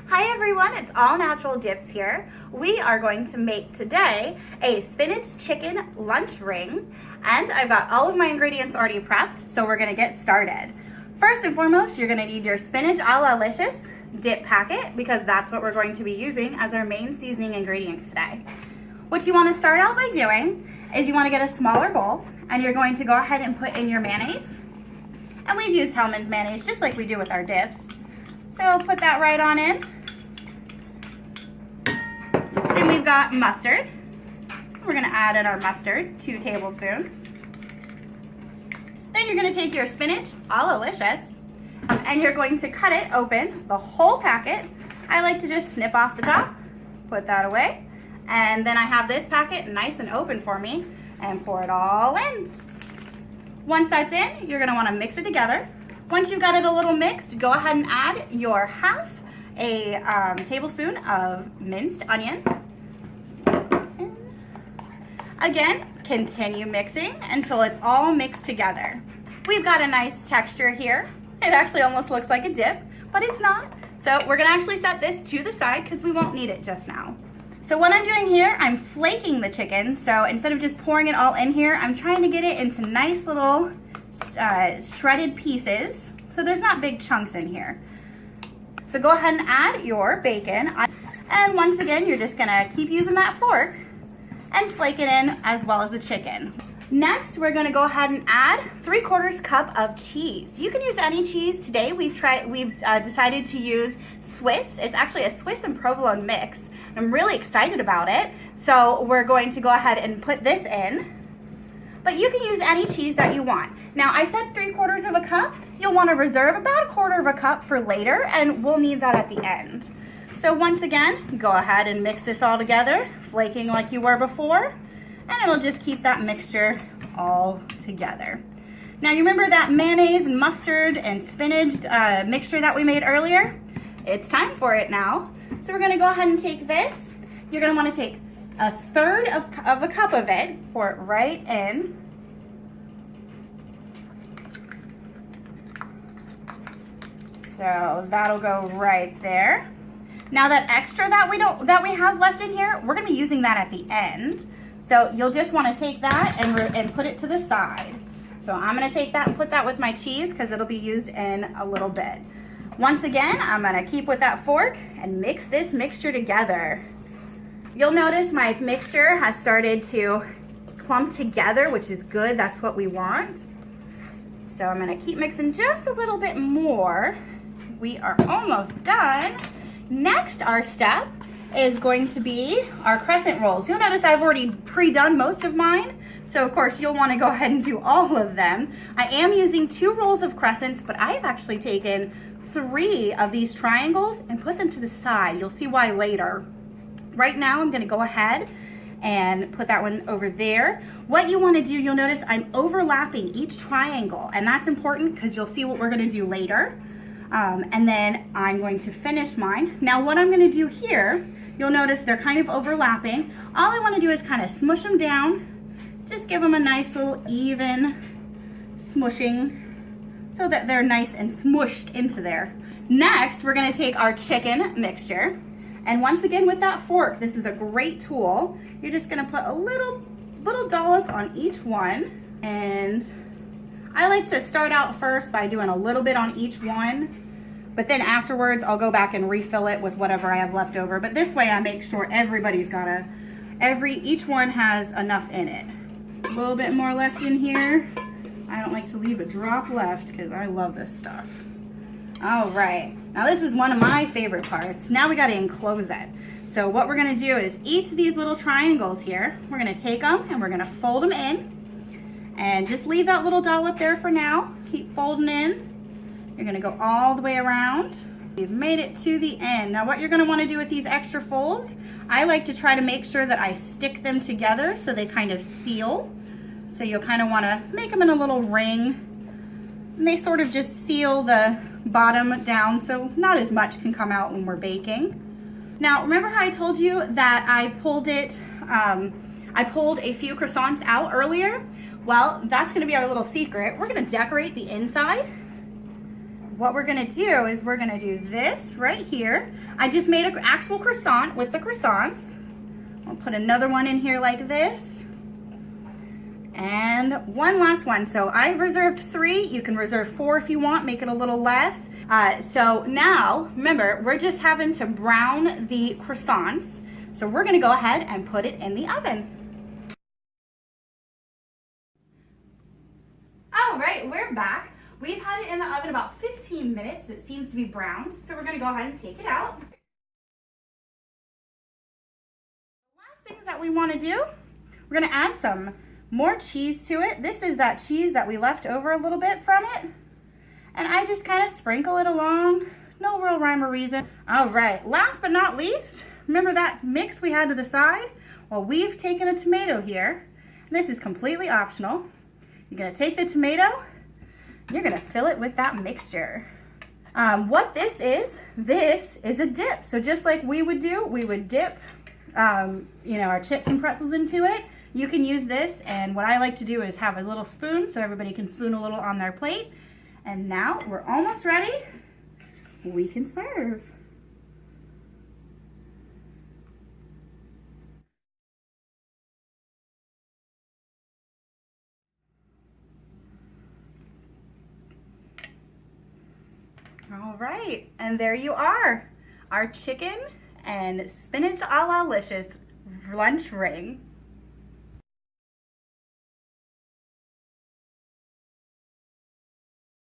Hi everyone, it's AllNaturalDips here. We are going to make today a spinach chicken lunch ring, and I've got all of my ingredients already prepped, so we're gonna get started. First and foremost, you're gonna need your spinach a la Licious dip packet, because that's what we're going to be using as our main seasoning ingredient today. What you wanna start out by doing is you wanna get a smaller bowl, and you're going to go ahead and put in your mayonnaise. And we've used Hellmann's mayonnaise just like we do with our dips. So put that right on in. Then we've got mustard. We're gonna add in our mustard, 2 tablespoons. Then you're gonna take your spinach a la Licious, and you're going to cut it open, the whole packet. I like to just snip off the top, put that away. And then I have this packet nice and open for me, and pour it all in. Once that's in, you're gonna wanna mix it together. Once you've got it a little mixed, go ahead and add your half a tablespoon of minced onion. Again, continue mixing until it's all mixed together. We've got a nice texture here. It actually almost looks like a dip, but it's not. So we're gonna actually set this to the side because we won't need it just now. So what I'm doing here, I'm flaking the chicken. So instead of just pouring it all in here, I'm trying to get it into nice little shredded pieces. So there's not big chunks in here. So go ahead and add your bacon. And once again, you're just gonna keep using that fork and flake it in as well as the chicken. Next, we're gonna go ahead and add 3/4 cup of cheese. You can use any cheese. Today we've decided to use Swiss. It's actually a Swiss and provolone mix. I'm really excited about it. So we're going to go ahead and put this in. But you can use any cheese that you want. Now I said 3/4 cup. You'll want to reserve about 1/4 cup for later, and we'll need that at the end. So once again, go ahead and mix this all together, flaking like you were before, and it'll just keep that mixture all together. Now you remember that mayonnaise and mustard and spinach mixture that we made earlier? It's time for it now. So we're gonna go ahead and take this. You're gonna wanna take 1/3 of a cup of it, pour it right in. So that'll go right there. Now that extra that we have left in here, we're gonna be using that at the end. So you'll just wanna take that and put it to the side. So I'm gonna take that and put that with my cheese because it'll be used in a little bit. Once again, I'm gonna keep with that fork and mix this mixture together. You'll notice my mixture has started to clump together, which is good, that's what we want. So I'm gonna keep mixing just a little bit more. We are almost done. Next, our step is going to be our crescent rolls. You'll notice I've already pre-done most of mine, so of course you'll want to go ahead and do all of them. I am using 2 rolls of crescents, but I've actually taken 3 of these triangles and put them to the side. You'll see why later. Right now I'm going to go ahead and put that one over there. What you want to do, you'll notice I'm overlapping each triangle, and that's important because you'll see what we're going to do later. And then I'm going to finish mine. Now what I'm going to do here, you'll notice they're kind of overlapping. All I want to do is kind of smush them down. Just give them a nice little even smushing so that they're nice and smushed into there. Next, we're going to take our chicken mixture. And once again with that fork, this is a great tool. You're just going to put a little dollop on each one. And I like to start out first by doing a little bit on each one, but then afterwards I'll go back and refill it with whatever I have left over. But this way I make sure everybody's got each one has enough in it. A little bit more left in here. I don't like to leave a drop left because I love this stuff. All right, now this is one of my favorite parts. Now we got to enclose it. So what we're gonna do is each of these little triangles here, we're gonna take them and we're gonna fold them in. And just leave that little dollop there for now. Keep folding in. You're gonna go all the way around. You've made it to the end. Now what you're gonna wanna do with these extra folds, I like to try to make sure that I stick them together so they kind of seal. So you'll kind of wanna make them in a little ring. And they sort of just seal the bottom down so not as much can come out when we're baking. Now remember how I told you that I pulled a few croissants out earlier? Well, that's gonna be our little secret. We're gonna decorate the inside what we're gonna do is we're gonna do this right here. I just made an actual croissant with the croissants. I'll put another one in here like this. And one last one. So I reserved 3. You can reserve 4 if you want, make it a little less. So now, remember, we're just having to brown the croissants. So we're gonna go ahead and put it in the oven. All right, we're back. We've had it in the oven about 15 minutes. It seems to be browned. So we're gonna go ahead and take it out. The last things that we wanna do, we're gonna add some more cheese to it. This is that cheese that we left over a little bit from it. And I just kind of sprinkle it along. No real rhyme or reason. All right, last but not least, remember that mix we had to the side? Well, we've taken a tomato here. This is completely optional. You're gonna take the tomato, you're gonna fill it with that mixture. What this is a dip. So just like we would do, we would dip our chips and pretzels into it. You can use this, and what I like to do is have a little spoon so everybody can spoon a little on their plate. And now we're almost ready. We can serve. All right, and there you are, our chicken and spinach a la Licious lunch ring.